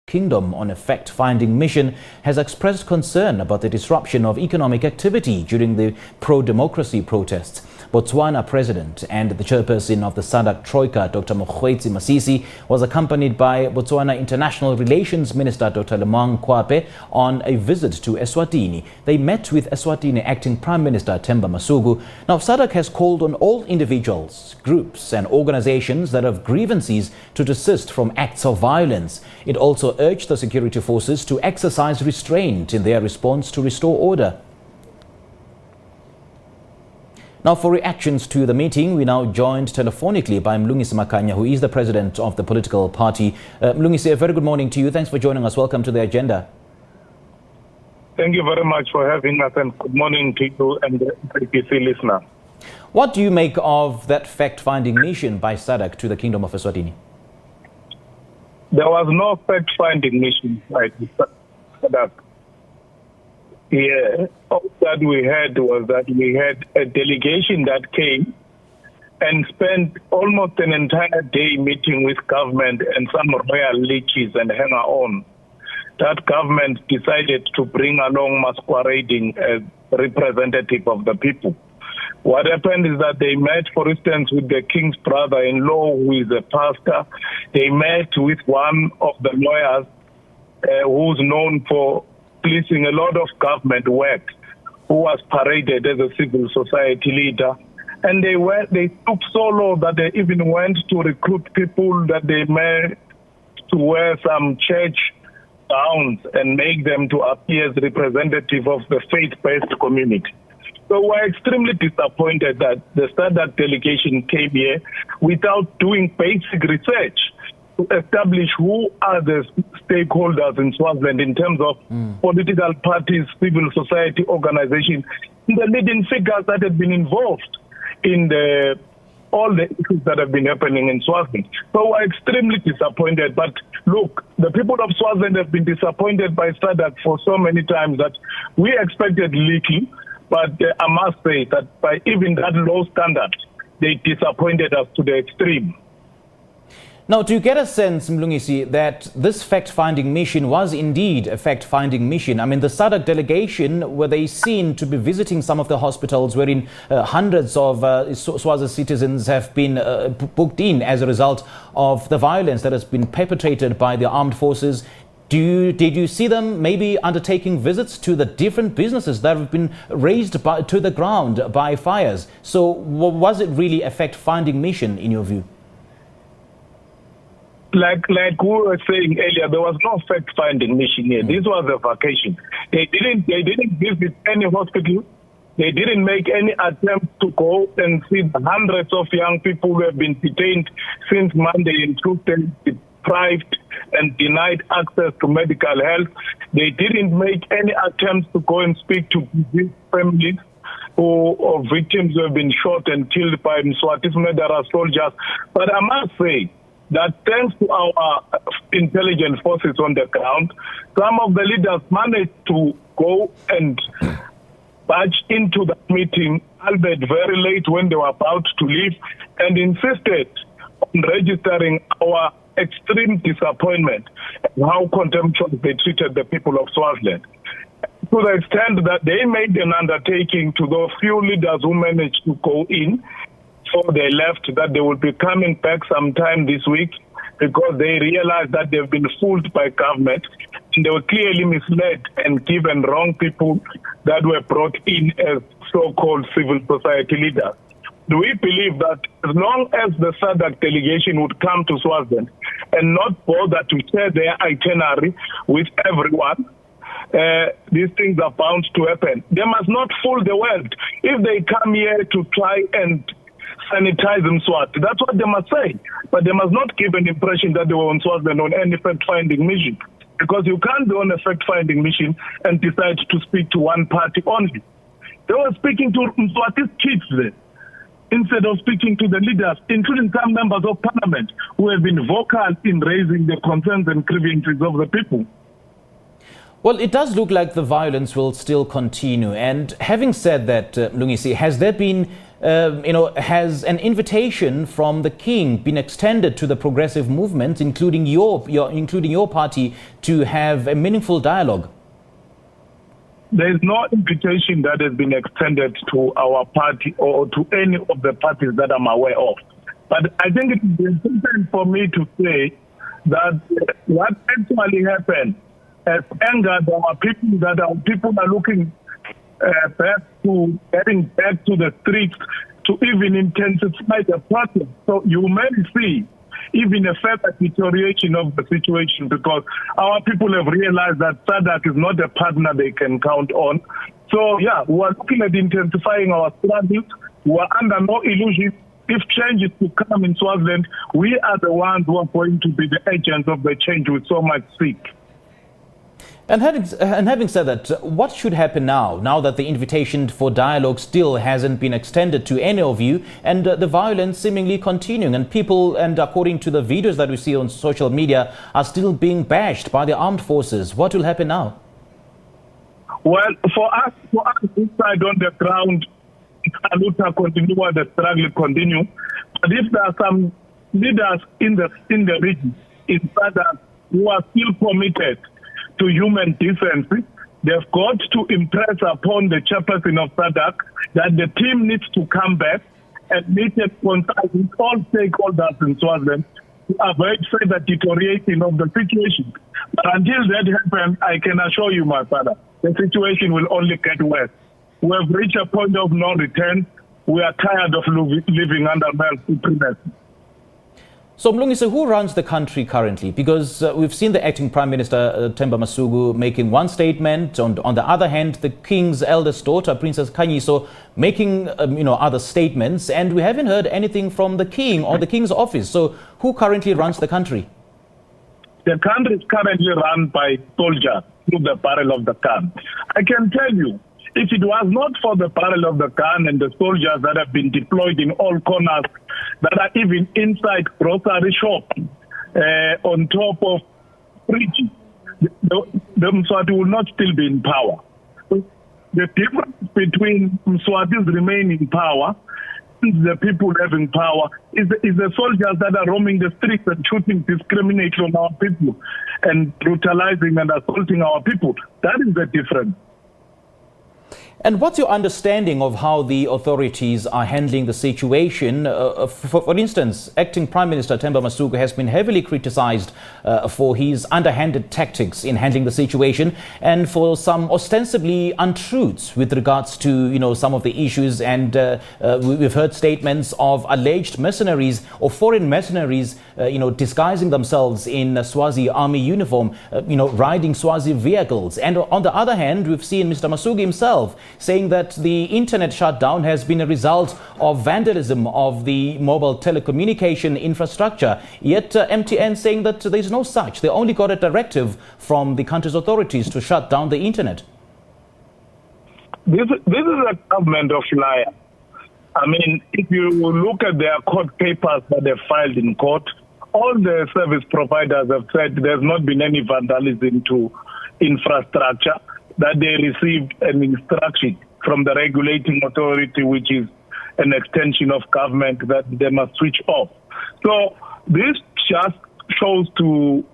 Kingdom on a fact-finding mission has expressed concern about the disruption of economic activity during the pro-democracy protests. Botswana President and the chairperson of the SADC Troika, Dr. Mlungisi Makhanya, was accompanied by Botswana International Relations Minister Dr. Kwape on a visit to Eswatini. They met with Eswatini Acting Prime Minister Themba Masuku. Now, SADC has called on all individuals, groups and organizations that have grievances to desist from acts of violence. It also urged the security forces to exercise restraint in their response to restore order. Now, for reactions to the meeting, we now joined telephonically by Mlungisi Makhanya, who is the president of the political party. Mlungisi, a very good morning to you. Thanks for joining us. Welcome to the agenda. Thank you very much for having us, and good morning to you and the SABC listener. What do you make of that fact-finding mission by SADC to the Kingdom of Eswatini? There was no fact-finding mission by SADC. Yeah, all that we had was that we had a delegation that came and spent almost an entire day meeting with government and some royal leeches and hanger-on. That government decided to bring along masquerading as representative of the people. What happened is that they met, for instance, with the king's brother-in-law, who is a pastor. They met with one of the lawyers who's known for policing a lot of government work, who was paraded as a civil society leader. And they took so low that they even went to recruit people that they made to wear some church gowns and make them to appear as representative of the faith-based community. So we're extremely disappointed that the SADC delegation came here without doing basic research to establish who are the stakeholders in Swaziland in terms of political parties, civil society organizations, the leading figures that have been involved in all the issues that have been happening in Swaziland. So we're extremely disappointed. But look, the people of Swaziland have been disappointed by SADC for so many times that we expected little, but I must say that by even that low standard, they disappointed us to the extreme. Now, do you get a sense, Mlungisi, that this fact-finding mission was indeed a fact-finding mission? I mean, the SADC delegation, were they seen to be visiting some of the hospitals wherein hundreds of Swazi citizens have been booked in as a result of the violence that has been perpetrated by the armed forces? Did you see them maybe undertaking visits to the different businesses that have been razed to the ground by fires? So was it really a fact-finding mission in your view? Like we were saying earlier, there was no fact-finding mission here. This was a vacation. They didn't visit any hospital. They didn't make any attempt to go and see the hundreds of young people who have been detained since Monday in Tuesday, deprived and denied access to medical health. They didn't make any attempts to go and speak to these families or victims who have been shot and killed by Mswati's murderer soldiers. But I must say that thanks to our intelligence forces on the ground, some of the leaders managed to go and barge into the meeting, albeit very late when they were about to leave, and insisted on registering our extreme disappointment and how contemptuous they treated the people of Swaziland. To the extent that they made an undertaking to those few leaders who managed to go in, before they left, that they will be coming back sometime this week, because they realized that they've been fooled by government and they were clearly misled and given wrong people that were brought in as so-called civil society leaders. Do we believe that as long as the SADC delegation would come to Swaziland and not bother to share their itinerary with everyone, these things are bound to happen? They must not fool the world. If they come here to try and sanitize Mswati, that's what they must say. But they must not give an impression that they were on Swaziland on any fact-finding mission, because you can't be on a fact-finding mission and decide to speak to one party only. They were speaking to Mswati's kids there, instead of speaking to the leaders, including some members of parliament who have been vocal in raising the concerns and grievances of the people. Well, it does look like the violence will still continue. And having said that, Mlungisi, has there been has an invitation from the king been extended to the progressive movement, including your party, to have a meaningful dialogue? There is no invitation that has been extended to our party or to any of the parties that I'm aware of. But I think it is important for me to say that what actually happened has angered our people, that our people are looking back to getting back to the streets to even intensify the protest. So you may see even a further deterioration of the situation, because our people have realized that SADC is not a partner they can count on. So yeah, we're looking at intensifying our struggles. We're under no illusion. If change is to come in Swaziland, we are the ones who are going to be the agents of the change we so much seek. And having said that, what should happen now that the invitation for dialogue still hasn't been extended to any of you, and the violence seemingly continuing, and people, and according to the videos that we see on social media, are still being bashed by the armed forces? What will happen now? Well, for us this side on the ground, Aluta continue, the struggle continue. But if there are some leaders in the region, in SADC, who are still committed to human decency, they've got to impress upon the chairperson of SADC that the team needs to come back and meet and consult with all stakeholders in Swaziland to avoid further deterioration of the situation. But until that happens, I can assure you, my father, the situation will only get worse. We have reached a point of no return. We are tired of living under male supremacy. So, Mlungisi, who runs the country currently? Because we've seen the acting Prime Minister, Themba Masuku, making one statement. On the other hand, the King's eldest daughter, Princess Khanyiso, making other statements. And we haven't heard anything from the King or the King's office. So, who currently runs the country? The country is currently run by soldiers through the barrel of the gun. I can tell you, if it was not for the barrel of the gun and the soldiers that have been deployed in all corners, that are even inside grocery shops, on top of bridges, the Mswati will not still be in power. The difference between Mswatis remaining in power and the people having power is the soldiers that are roaming the streets and shooting discriminately on our people and brutalizing and assaulting our people. That is the difference. And what's your understanding of how the authorities are handling the situation? For instance, acting Prime Minister Themba Masuku has been heavily criticized for his underhanded tactics in handling the situation, and for some ostensibly untruths with regards to some of the issues. And we've heard statements of alleged mercenaries or foreign mercenaries disguising themselves in Swazi army uniform, riding Swazi vehicles. And on the other hand, we've seen Mr. Masuku himself saying that the internet shutdown has been a result of vandalism of the mobile telecommunication infrastructure. Yet MTN saying that there is no such. They only got a directive from the country's authorities to shut down the internet. This is a government of liars. I mean, if you look at their court papers that they filed in court, all the service providers have said there's not been any vandalism to infrastructure, that they received an instruction from the regulating authority, which is an extension of government, that they must switch off. So this just shows to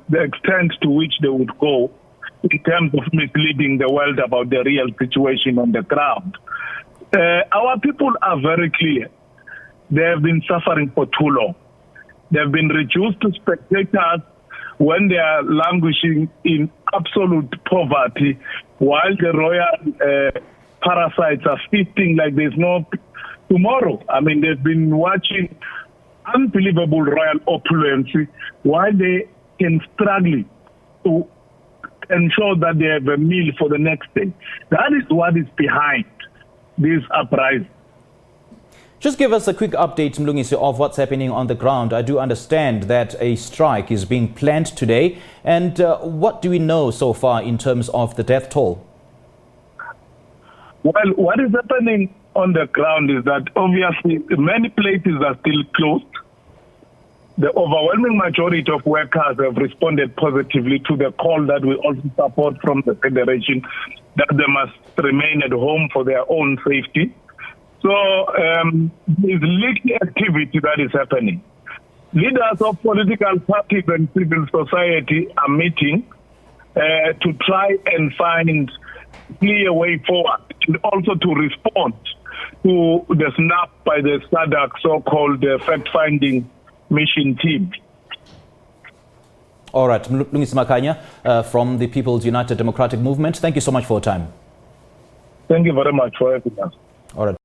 the extent to which they would go in terms of misleading the world about the real situation on the ground. Our people are very clear. They have been suffering for too long. They have been reduced to spectators when they are languishing in absolute poverty, while the royal parasites are feasting like there's no tomorrow. I mean, they've been watching unbelievable royal opulence while they can struggle to ensure that they have a meal for the next day. That is what is behind this uprising. Just give us a quick update, Mlungisi, of what's happening on the ground. I do understand that a strike is being planned today. And what do we know so far in terms of the death toll? Well, what is happening on the ground is that obviously many places are still closed. The overwhelming majority of workers have responded positively to the call that we also support from the Federation, that they must remain at home for their own safety. So there's leaky activity that is happening. Leaders of political parties and civil society are meeting to try and find a clear way forward, and also to respond to the snap by the SADC so-called fact-finding mission team. All right, Mlungisi Makhanya from the People's United Democratic Movement, thank you so much for your time. Thank you very much for having us. All right.